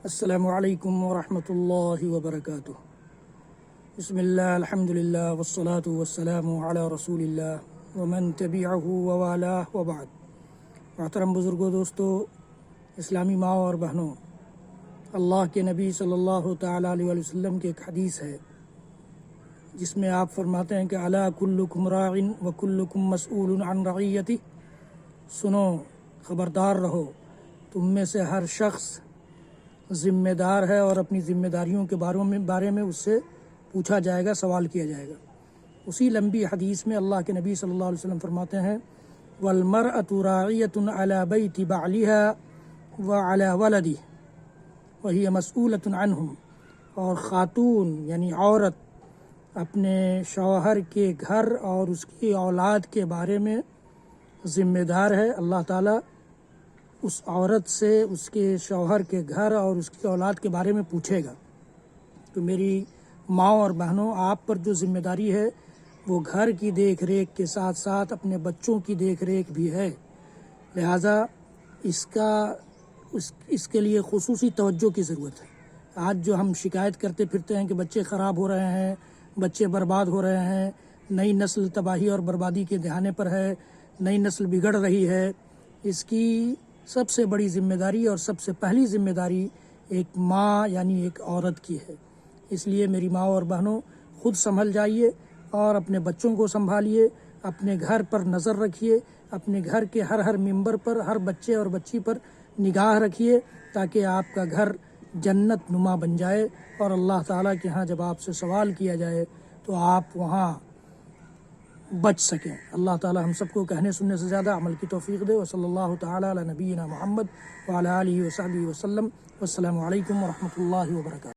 السلام علیکم ورحمۃ اللہ وبرکاتہ۔ بسم اللہ الحمد للہ والصلاة والسلام علی رسول اللہ ومن تبعہ ووالاہ وبعد۔ محترم بزرگوں، دوستو، اسلامی ماں اور بہنوں، اللہ کے نبی صلی اللہ تعالیٰ علیہ وسلم کی ایک حدیث ہے جس میں آپ فرماتے ہیں کہ الا کلکم راع وکلکم مسئول عن رعیتہ، سنو، خبردار رہو، تم میں سے ہر شخص ذمہ دار ہے اور اپنی ذمہ داریوں کے بارے میں اس سے پوچھا جائے گا، سوال کیا جائے گا۔ اسی لمبی حدیث میں اللہ کے نبی صلی اللہ علیہ وسلم فرماتے ہیں والمرأة راعیۃ علی بیت بعلها وعلی ولدہ وہی مسئولۃ عنہم، اور خاتون یعنی عورت اپنے شوہر کے گھر اور اس کی اولاد کے بارے میں ذمہ دار ہے۔ اللہ تعالیٰ اس عورت سے اس کے شوہر کے گھر اور اس کی اولاد کے بارے میں پوچھے گا۔ تو میری ماں اور بہنوں، آپ پر جو ذمہ داری ہے وہ گھر کی دیکھ ریکھ کے ساتھ ساتھ اپنے بچوں کی دیکھ ریکھ بھی ہے، لہٰذا اس کے لیے خصوصی توجہ کی ضرورت ہے۔ آج جو ہم شکایت کرتے پھرتے ہیں کہ بچے خراب ہو رہے ہیں، بچے برباد ہو رہے ہیں، نئی نسل تباہی اور بربادی کے دہانے پر ہے، نئی نسل بگڑ رہی ہے، اس کی سب سے بڑی ذمہ داری اور سب سے پہلی ذمہ داری ایک ماں یعنی ایک عورت کی ہے۔ اس لیے میری ماں اور بہنوں، خود سنبھل جائیے اور اپنے بچوں کو سنبھالیے، اپنے گھر پر نظر رکھیے، اپنے گھر کے ہر ممبر پر، ہر بچے اور بچی پر نگاہ رکھیے، تاکہ آپ کا گھر جنت نما بن جائے اور اللہ تعالیٰ کے ہاں جب آپ سے سوال کیا جائے تو آپ وہاں بچ سکیں۔ اللہ تعالیٰ ہم سب کو کہنے سننے سے زیادہ عمل کی توفیق دے۔ وصلی اللہ تعالیٰ علی نبینا محمد وعلی آلہ وصحبہ وسلم۔ والسلام علیکم ورحمۃ اللہ وبرکاتہ۔